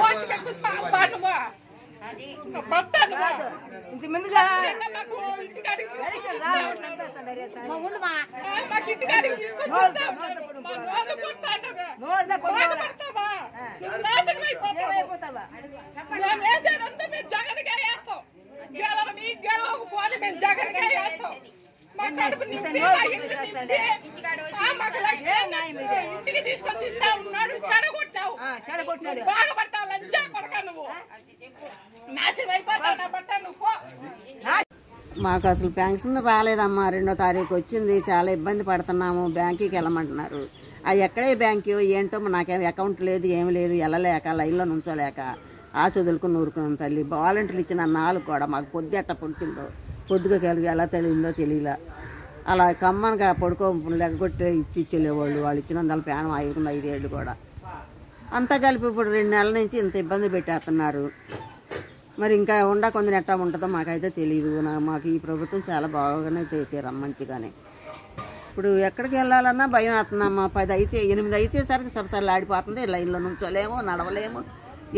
Post పెట్టు సాంబానువా ఇంత ముందుగా జగన్కే వేస్తాం గెలవని గెలవకపోతే మేము జగన్కే వేస్తాం ఇంటికి తీసుకొచ్చి ఇస్తా ఉన్నాడు చెడగొట్టావు బాగుపడతావు లంచా కొడక నువ్వు నాశనం అయిపోతావు నా బట్ట నువ్వు. మాకు అసలు పెన్షన్ రాలేదమ్మా. 2వ తారీఖు వచ్చింది. చాలా ఇబ్బంది పడుతున్నాము. బ్యాంకుకి వెళ్ళమంటున్నారు. అది ఎక్కడే బ్యాంకు ఏంటో నాకేం అకౌంట్ లేదు, ఏమి లేదు. వెళ్ళలేక లైన్లో నుంచోలేక చదువులకు నూరుకున్నాం తల్లి. వాలంటీర్లు ఇచ్చిన 4 కూడా మాకు పొద్దు ఎట్ట పుట్టిందో పొద్దుగా కలిగి ఎలా తెలియదో తెలియలా. అలా కమ్మనగా పడుకో లెగ్గొట్టి ఇచ్చేవాళ్ళు. వాళ్ళు ఇచ్చినందువల్ల ప్రాణం ఆగుతుంది 5 ఏళ్ళు కూడా. అంతా కలిపి ఇప్పుడు 2 నెలల నుంచి ఇంత ఇబ్బంది పెట్టేస్తున్నారు. మరి ఇంకా కొంచెం ఎట్టా ఉంటుందో మాకైతే తెలియదు. మాకు ఈ ప్రభుత్వం చాలా బాగానే చేశారు మంచిగానే. ఇప్పుడు ఎక్కడికి వెళ్ళాలన్నా భయం వేస్తుందమ్మా. 8 అయితేసరికి సరసలు ఆడిపోతుంది. లైన్లో నుంచోలేము, నడవలేము.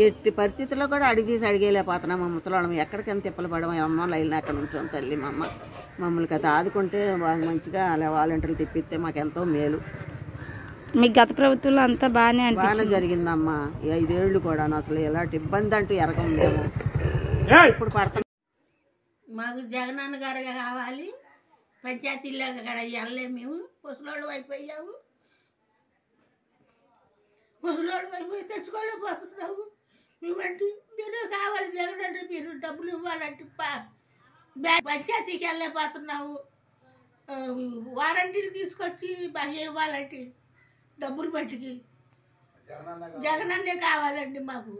ఎట్టి పరిస్థితుల్లో కూడా అడిగేలేకపోతున్నాము. ముసలాళ్ళం ఎక్కడికి ఎంత తిప్పలు పడము. అమ్మ లైన్లో ఎక్కడ నుంచోం తల్లి. మమ్మల్ని కదా ఆదుకుంటే బాగా మంచిగా అలా వాలంటీర్లు తిప్పిస్తే మాకెంతో మేలు. మీ గత ప్రభుత్వంలో అంతా బాగానే జరిగిందమ్మా. 5 ఏళ్ళు కూడా అసలు ఎలాంటి ఇబ్బంది అంటూ ఎరగలేము. ఇప్పుడు పడుతున్నాం. మాకు జగనన్న గారు కావాలి. పంచాయతీలో అక్కడ వెళ్ళలేము. మేము ముసలోళ్ళు అయిపోయాము. ముసలోళ్ళు అయిపోయి తెచ్చుకోలేకపోతున్నాము. మేమంటే మీరు కావాలి జగన్ అంటే మీరు డబ్బులు ఇవ్వాలంటే పంచాయతీకి వెళ్ళలేకపోతున్నాము. వారంటీలు తీసుకొచ్చి బాగా ఇవ్వాలంటే డబ్బులు బట్టికి జగనన్నే కావాలండి మాకు.